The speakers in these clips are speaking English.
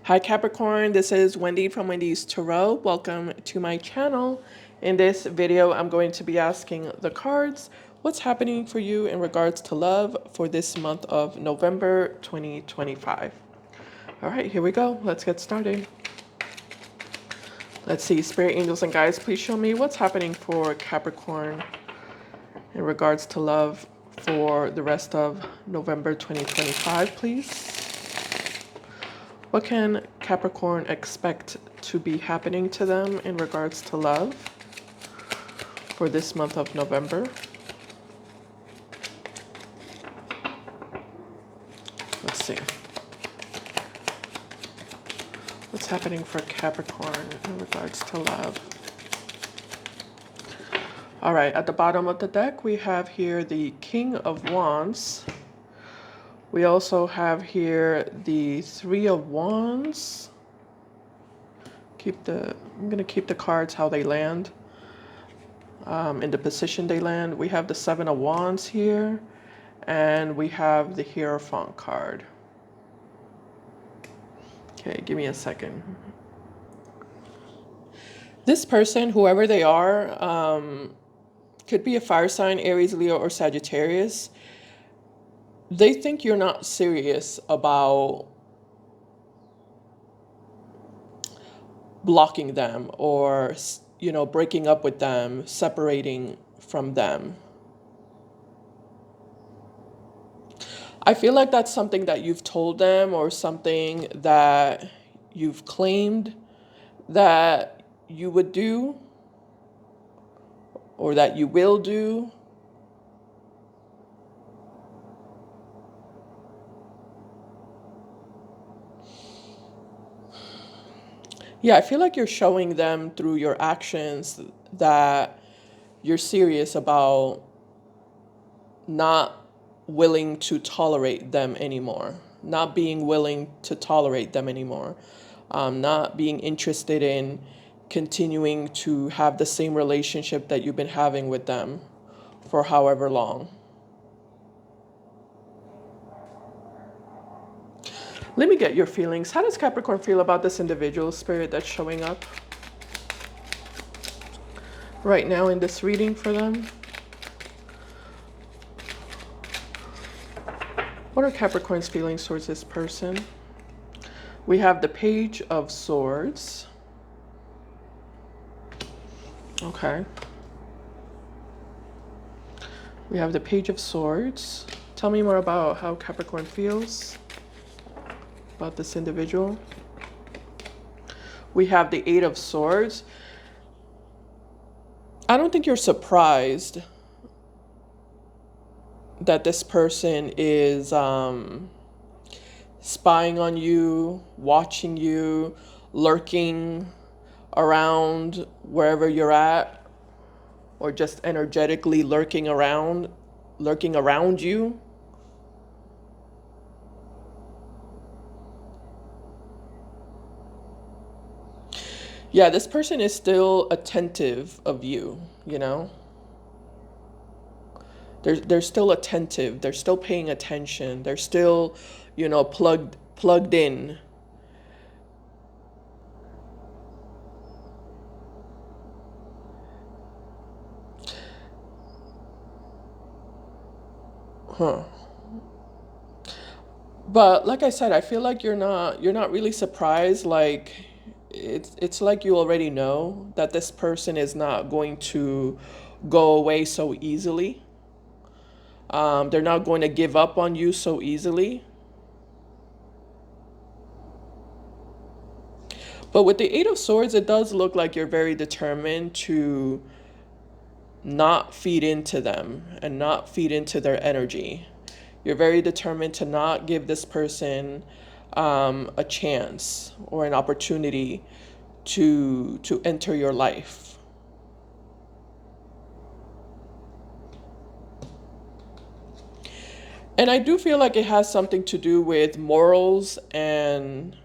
Hi Capricorn, this is Wendy from Wendys Tarot. Welcome to my channel. In this video, I'm going to be asking the cards what's happening for you in regards to love for this month of November 2025. All right, here we go. Let's get started. Let's see, Spirit, Angels, and Guides, please show me what's happening for Capricorn in regards to love for the rest of November 2025, please. What can Capricorn expect to be happening to them in regards to love for this month of November? Let's see. What's happening for Capricorn in regards to love? All right, at the bottom of the deck, we have here the King of Wands. We also have here the Three of Wands. I'm gonna keep the cards how they land, in the position they land. We have the Seven of Wands here, and we have the Hierophant card. Okay, give me a second. This person, whoever they are, could be a fire sign, Aries, Leo, or Sagittarius. They think you're not serious about blocking them or, breaking up with them, separating from them. I feel like that's something that you've told them or something that you've claimed that you would do or that you will do. Yeah, I feel like you're showing them through your actions that you're serious about not willing to tolerate them anymore, not being willing to tolerate them anymore, not being interested in continuing to have the same relationship that you've been having with them for however long. Let me get your feelings. How does Capricorn feel about this individual, Spirit, that's showing up right now in this reading for them? What are Capricorn's feelings towards this person? We have the Page of Swords. Okay. We have the Page of Swords. Tell me more about how Capricorn feels about this individual. We have the Eight of Swords. I don't think you're surprised that this person is spying on you, watching you, lurking around wherever you're at, or just energetically lurking around you. Yeah, this person is still attentive of you, you know? They're still attentive. They're still paying attention. They're still, plugged in. Huh. But like I said, I feel like you're not really surprised. Like it's like you already know that this person is not going to go away so easily. They're not going to give up on you so easily. But with the Eight of Swords, it does look like you're very determined to not feed into them and not feed into their energy. You're very determined to not give this person a chance or an opportunity to enter your life. And I do feel like it has something to do with morals and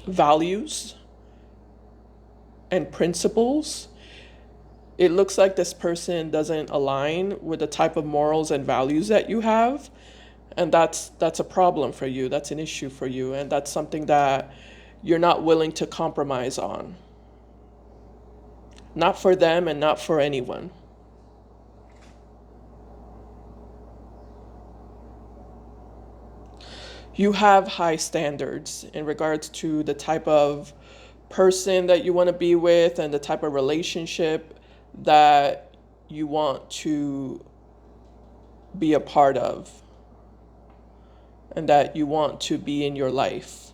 values and principles. It looks like this person doesn't align with the type of morals and values that you have. And that's a problem for you. That's an issue for you. And that's something that you're not willing to compromise on. Not for them and not for anyone. You have high standards in regards to the type of person that you want to be with and the type of relationship that you want to be a part of and that you want to be in your life.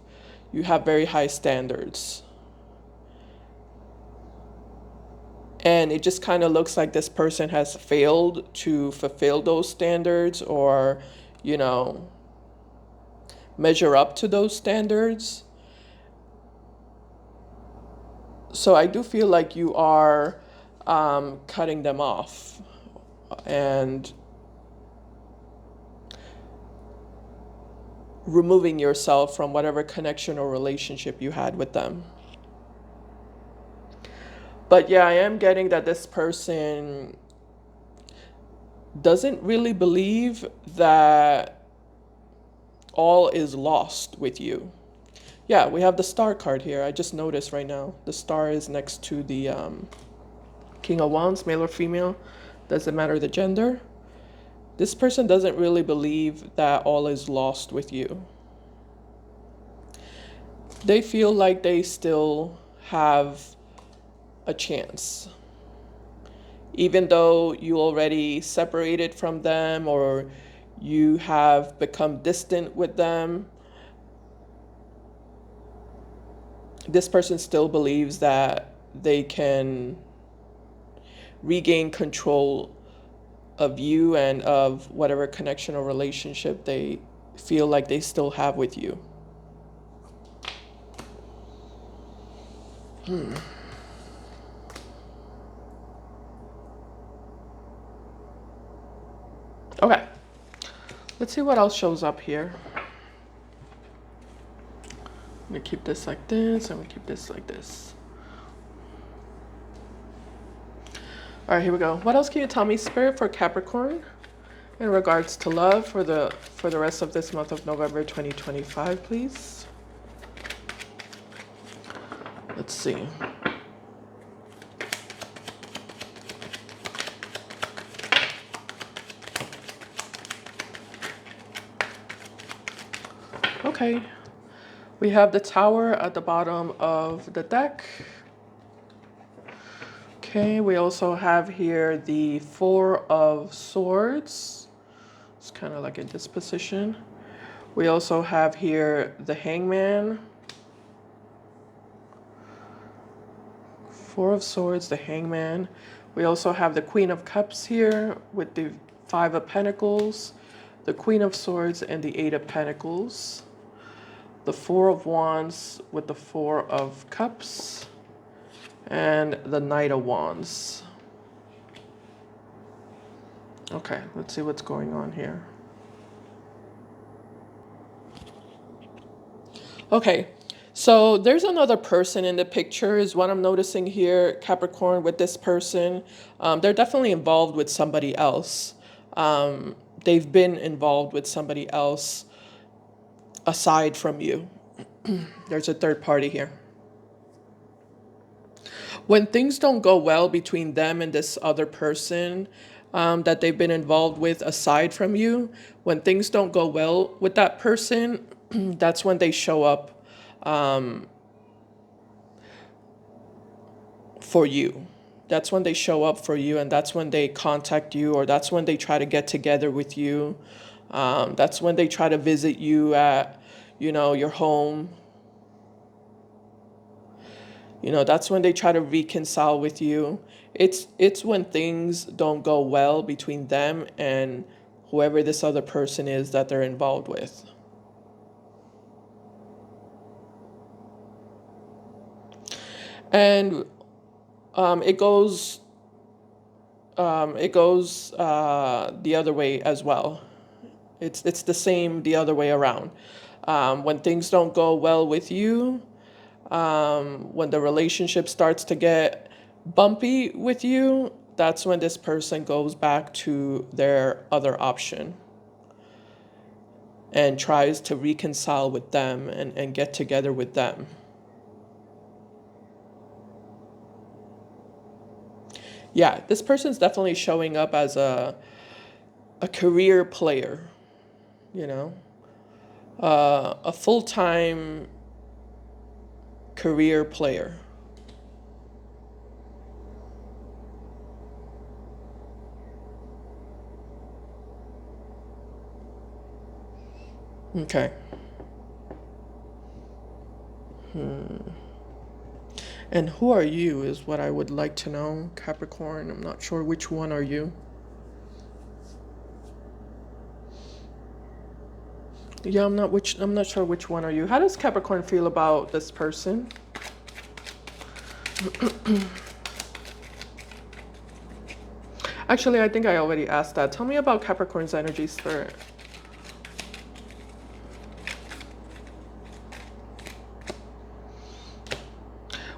You have very high standards. And it just kind of looks like this person has failed to fulfill those standards or, you know, measure up to those standards. So I do feel like you are cutting them off and removing yourself from whatever connection or relationship you had with them. But yeah, I am getting that this person doesn't really believe that all is lost with you. Yeah, we have the star card here. I just noticed right now. The star is next to the King of Wands, male or female. Doesn't matter the gender. This person doesn't really believe that all is lost with you. They feel like they still have a chance. Even though you already separated from them or you have become distant with them, this person still believes that they can regain control of you and of whatever connection or relationship they feel like they still have with you. Okay, let's see what else shows up here. I'm gonna keep this like this, I'm gonna keep this like this. All right, here we go. What else can you tell me, Spirit, for Capricorn in regards to love for the rest of this month of November 2025, please? Let's see. Okay, we have the Tower at the bottom of the deck. Okay, we also have here the Four of Swords. It's kind of like in this position. We also have here the Hangman. Four of Swords, the Hangman. We also have the Queen of Cups here with the Five of Pentacles, the Queen of Swords, and the Eight of Pentacles. The Four of Wands with the Four of Cups, and the Knight of Wands. Okay, let's see what's going on here. Okay, so there's another person in the picture is what I'm noticing here, Capricorn, with this person. They're definitely involved with somebody else. They've been involved with somebody else aside from you. There's a third party here. When things don't go well between them and this other person that they've been involved with aside from you, when things don't go well with that person, that's when they show up for you. That's when they show up for you, and that's when they contact you, or that's when they try to get together with you. That's when they try to visit you at, your home. That's when they try to reconcile with you. It's when things don't go well between them and whoever this other person is that they're involved with. And it goes the other way as well. It's the same the other way around. When things don't go well with you, when the relationship starts to get bumpy with you, that's when this person goes back to their other option. and tries to reconcile with them and get together with them. Yeah, this person's definitely showing up as a career player, you know, a full-time career player. Okay. And who are you is what I would like to know, Capricorn. I'm not sure which one are you. Yeah, I'm not sure which one are you. How does Capricorn feel about this person? Actually, I think I already asked that. Tell me about Capricorn's energy, Spirit.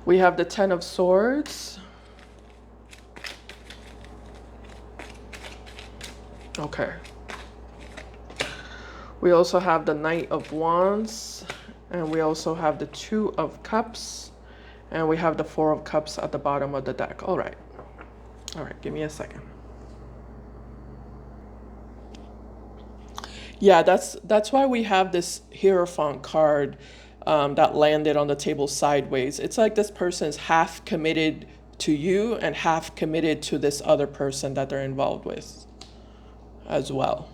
We have the Ten of Swords. Okay. We also have the Knight of Wands. And we also have the Two of Cups. And we have the Four of Cups at the bottom of the deck. All right. All right, give me a second. Yeah, that's why we have this Hierophant card that landed on the table sideways. It's like this person's half committed to you and half committed to this other person that they're involved with as well.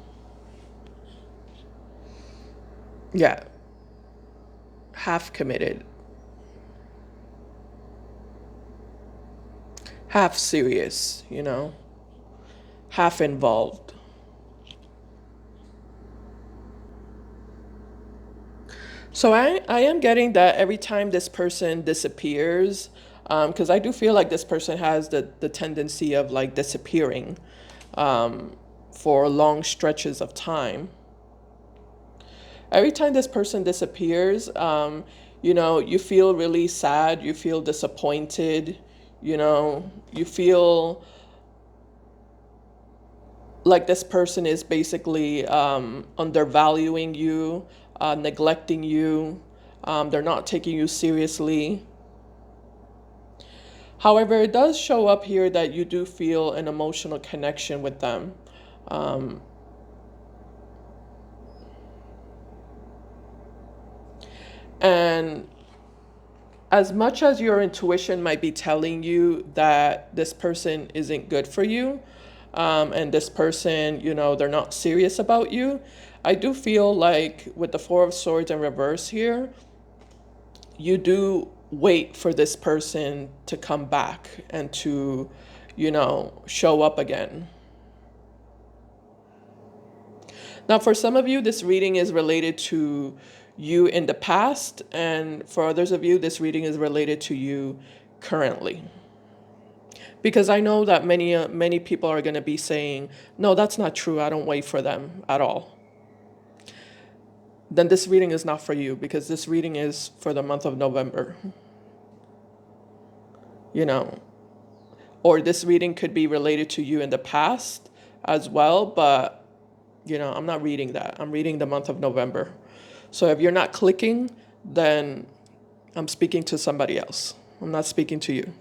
Yeah, half committed, half serious, you know, half involved. So I am getting that every time this person disappears, because I do feel like this person has the tendency of like disappearing for long stretches of time. Every time this person disappears, you know, you feel really sad, you feel disappointed, you know, you feel like this person is basically undervaluing you, neglecting you. They're not taking you seriously. However, it does show up here that you do feel an emotional connection with them. Um, and as much as your intuition might be telling you that this person isn't good for you, and this person, you know, they're not serious about you, I do feel like with the Four of Swords in reverse here, you do wait for this person to come back and to, you know, show up again. Now, for some of you, this reading is related to you in the past, and for others of you, this reading is related to you currently. Because I know that many people are going to be saying, no, that's not true. I don't wait for them at all. Then this reading is not for you, because this reading is for the month of November. You know, or this reading could be related to you in the past as well, but you know, I'm not reading that. I'm reading the month of November. So if you're not clicking, then I'm speaking to somebody else. I'm not speaking to you.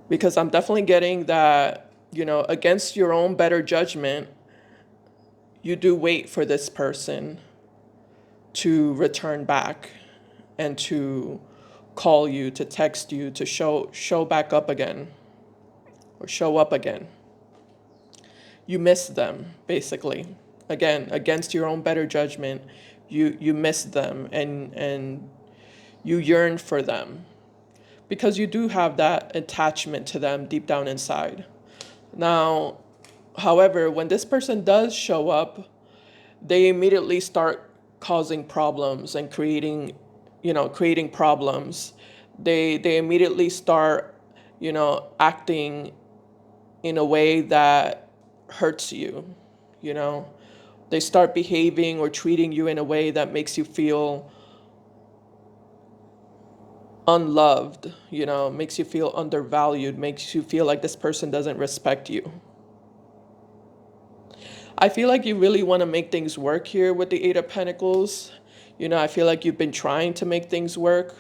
Because I'm definitely getting that, you know, against your own better judgment, you do wait for this person to return back and to call you, to text you, to show back up again or show up again. You miss them, basically. Again, against your own better judgment, you miss them and you yearn for them because you do have that attachment to them deep down inside. Now, however, when this person does show up, they immediately start causing problems and creating problems. They immediately start, you know, acting in a way that hurts you, you know. They start behaving or treating you in a way that makes you feel unloved, you know, makes you feel undervalued, makes you feel like this person doesn't respect you. I feel like you really want to make things work here with the Eight of Pentacles. You know, I feel like you've been trying to make things work.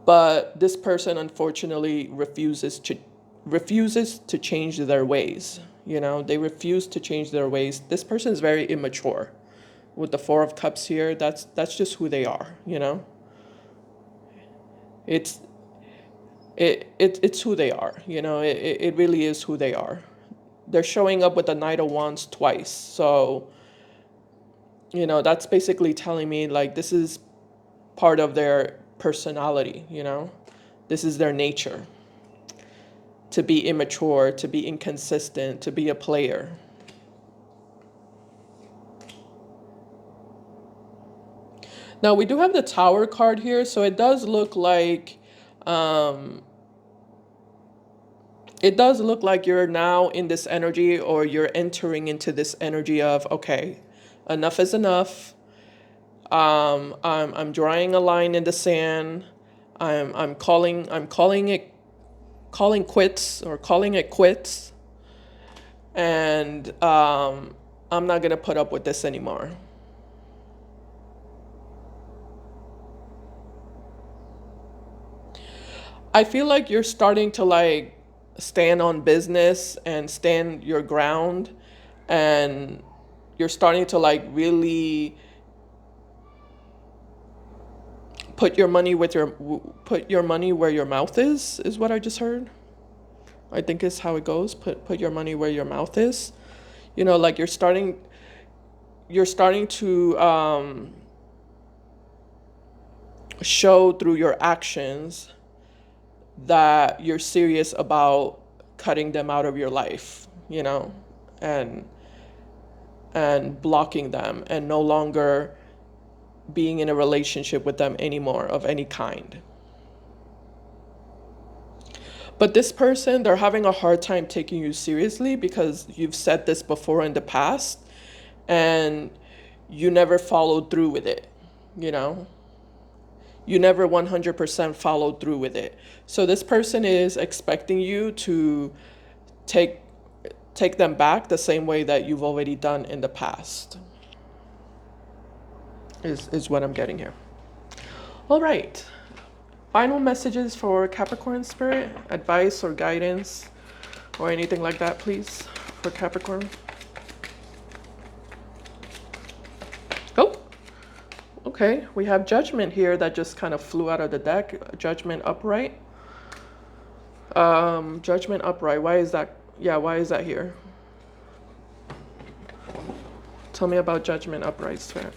But this person unfortunately refuses to change their ways. You know, they refuse to change their ways. This person is very immature. With the Four of Cups here, that's just who they are, you know? It's it's who they are, you know? It really is who they are. They're showing up with the Knight of Wands twice. So, you know, that's basically telling me like this is part of their personality, you know? This is their nature. To be immature, to be inconsistent, to be a player. Now we do have the Tower card here, so it does look like you're now in this energy, or you're entering into this energy of, okay, enough is enough. I'm drawing a line in the sand. I'm calling it quits, and I'm not gonna put up with this anymore. I feel like you're starting to like stand on business and stand your ground, and you're starting to like really put your money where your mouth is what I just heard. I think is how it goes. Put your money where your mouth is. You know, like you're starting to show through your actions that you're serious about cutting them out of your life, you know, and blocking them, and no longer being in a relationship with them anymore of any kind. But this person, they're having a hard time taking you seriously because you've said this before in the past and you never followed through with it, you know? You never 100% followed through with it. So this person is expecting you to take them back the same way that you've already done in the past. Is what I'm getting here. All right. Final messages for Capricorn spirit, advice or guidance or anything like that, please, for Capricorn. Oh, okay. We have Judgment here that just kind of flew out of the deck. Judgment upright. Judgment upright. Why is that? Yeah, why is that here? Tell me about Judgment upright, spirit.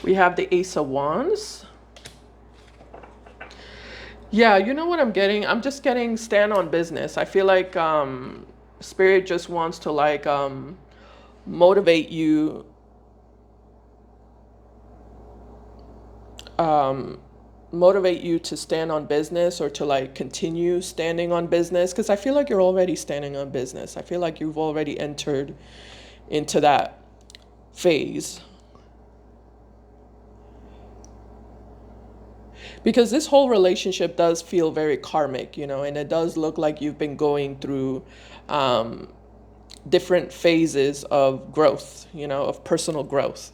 We have the Ace of Wands. Yeah, you know what I'm getting? I'm just getting stand on business. I feel like Spirit just wants to like motivate you. Motivate you to stand on business, or to like continue standing on business, because I feel like you're already standing on business. I feel like you've already entered into that phase. Because this whole relationship does feel very karmic, you know, and it does look like you've been going through different phases of growth, you know, of personal growth.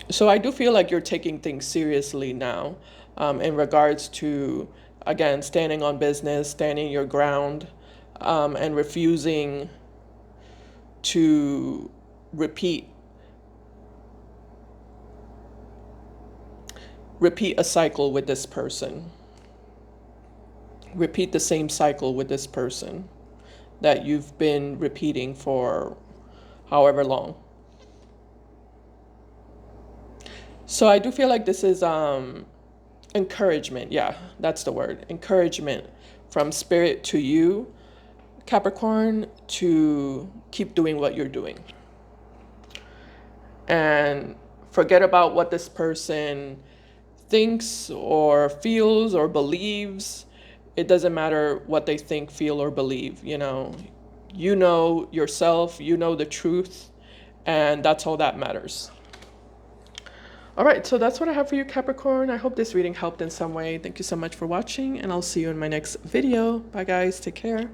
So I do feel like you're taking things seriously now in regards to, again, standing on business, standing your ground, and refusing to repeat a cycle with this person. Repeat the same cycle with this person that you've been repeating for however long. So I do feel like this is encouragement. Yeah, that's the word. Encouragement from Spirit to you, Capricorn, to keep doing what you're doing. And forget about what this person thinks or feels or believes. It doesn't matter what they think, feel, or believe. You know yourself, you know the truth, And that's all that matters. All right, so that's what I have for you, Capricorn. I hope this reading helped in some way. Thank you so much for watching, and I'll see you in my next video. Bye, guys. Take care.